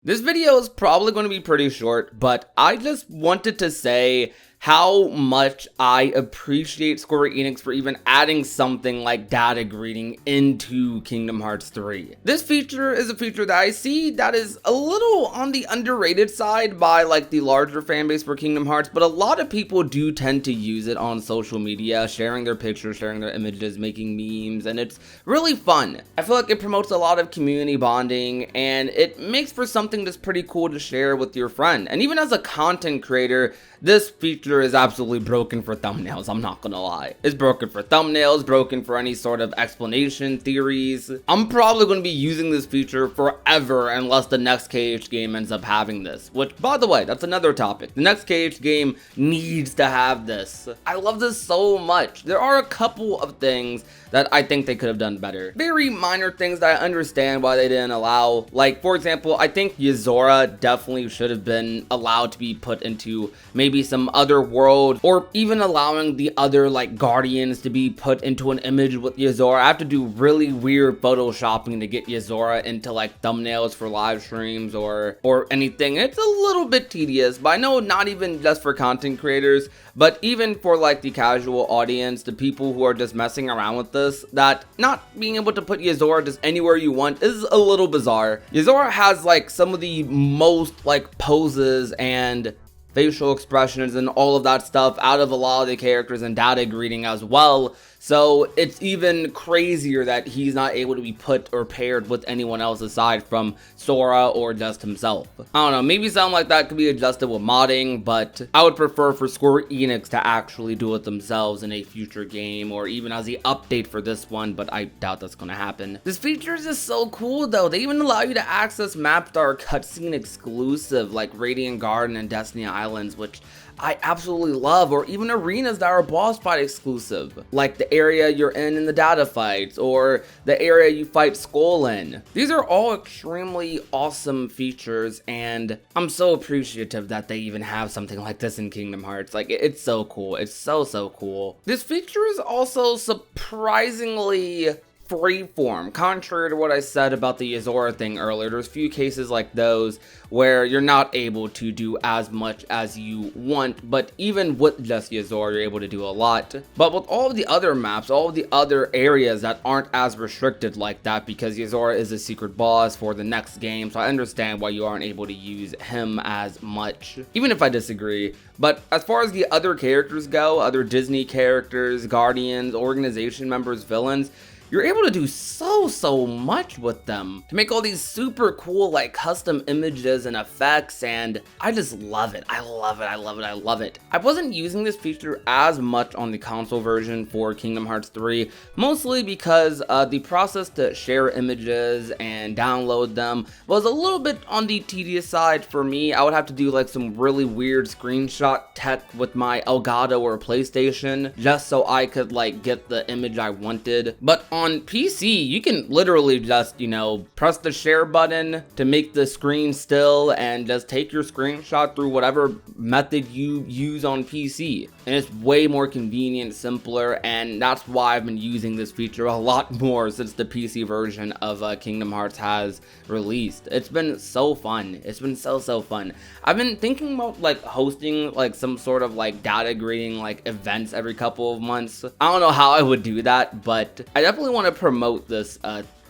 This video is probably going to be pretty short, but I just wanted to say how much I appreciate Square Enix for even adding something like data greeting into Kingdom Hearts 3. This feature is a feature that I see that is a little on the underrated side by like the larger fan base for Kingdom Hearts, but a lot of people do tend to use it on social media, sharing their pictures, sharing their images, making memes, and it's really fun. I feel like it promotes a lot of community bonding, and it makes for something that's pretty cool to share with your friend. And even as a content creator, this feature is absolutely broken for thumbnails, I'm not gonna lie. It's broken for thumbnails, broken for any sort of explanation, theories. I'm probably gonna be using this feature forever unless the next KH game ends up having this. Which, by the way, that's another topic. The next KH game needs to have this. I love this so much. There are a couple of things that I think they could have done better. Very minor things that I understand why they didn't allow. Like, for example, I think Yozora definitely should have been allowed to be put into maybe some other world, or even allowing the other like guardians to be put into an image with Yozora. I have to do really weird photoshopping to get Yozora into like thumbnails for live streams or anything. It's a little bit tedious, but I know not even just for content creators, but even for like the casual audience, the people who are just messing around with this, that not being able to put Yozora just anywhere you want is a little bizarre. Yozora has like some of the most like poses and facial expressions and all of that stuff out of a lot of the characters in data greeting as well. So it's even crazier that he's not able to be put or paired with anyone else aside from Sora or just himself. I don't know, maybe something like that could be adjusted with modding, but I would prefer for Square Enix to actually do it themselves in a future game or even as the update for this one, but I doubt that's gonna happen. This feature is just so cool though. They even allow you to access maps that are cutscene exclusive, like Radiant Garden and Destiny Islands, which I absolutely love, or even arenas that are boss fight exclusive, like the area you're in the data fights, or the area you fight Skull in. These are all extremely awesome features, and I'm so appreciative that they even have something like this in Kingdom Hearts. Like, it's so cool. It's so cool. This feature is also surprisingly freeform, contrary to what I said about the Yozora thing earlier. There's a few cases like those where you're not able to do as much as you want, but even with just Yozora, you're able to do a lot. But with all of the other maps, all of the other areas that aren't as restricted like that, because Yozora is a secret boss for the next game, so I understand why you aren't able to use him as much, even if I disagree. But as far as the other characters go, other Disney characters, guardians, organization members, villains, you're able to do so much with them to make all these super cool like custom images and effects, and I just love it. I love it. I wasn't using this feature as much on the console version for Kingdom Hearts 3, mostly because the process to share images and download them was a little bit on the tedious side for me. I would have to do like some really weird screenshot tech with my Elgato or PlayStation just so I could like get the image I wanted. But on PC, you can literally just, you know, press the share button to make the screen still and just take your screenshot through whatever method you use on PC. And it's way more convenient, simpler, and that's why I've been using this feature a lot more since the PC version of Kingdom Hearts has released. It's been so fun. It's been so fun. I've been thinking about like hosting like some sort of like data grading like events every couple of months. I don't know how I would do that, but I definitely want to promote this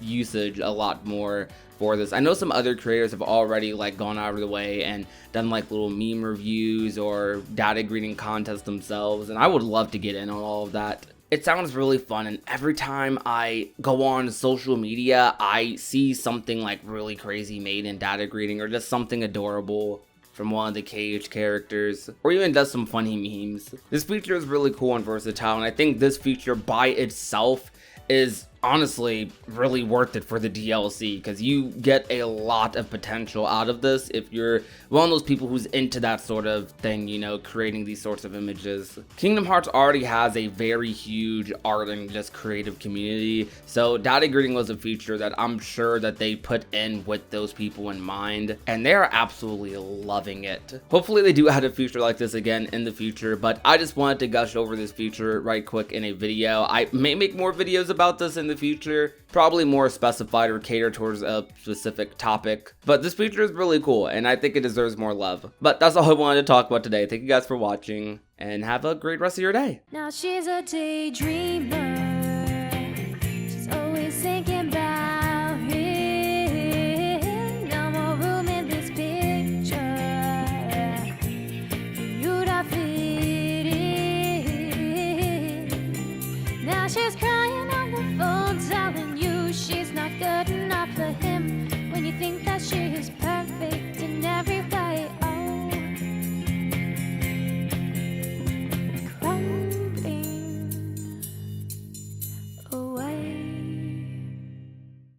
usage a lot more for this. I know some other creators have already like gone out of the way and done like little meme reviews or data grading contests themselves, and I would love to get in on all of that. It sounds really fun, and every time I go on social media, I see something like really crazy made in data grading or just something adorable from one of the KH characters, or even does some funny memes. This feature is really cool and versatile, and I think this feature by itself is honestly really worth it for the DLC, because you get a lot of potential out of this if you're one of those people who's into that sort of thing, you know, creating these sorts of images. Kingdom Hearts already has a very huge art and just creative community, so data grading was a feature that I'm sure that they put in with those people in mind, and they're absolutely loving it. Hopefully they do add a feature like this again in the future, but I just wanted to gush over this feature right quick in a video. I may make more videos about this in the future, probably more specified or catered towards a specific topic. But this feature is really cool, and I think it deserves more love. But that's all I wanted to talk about today. Thank you guys for watching, and have a great rest of your day. Now she's a daydreamer. She's always thinking about him. No more room in this picture for you to fit in. Now she's crying on the phone, telling you she's not good enough for him. When you think that she is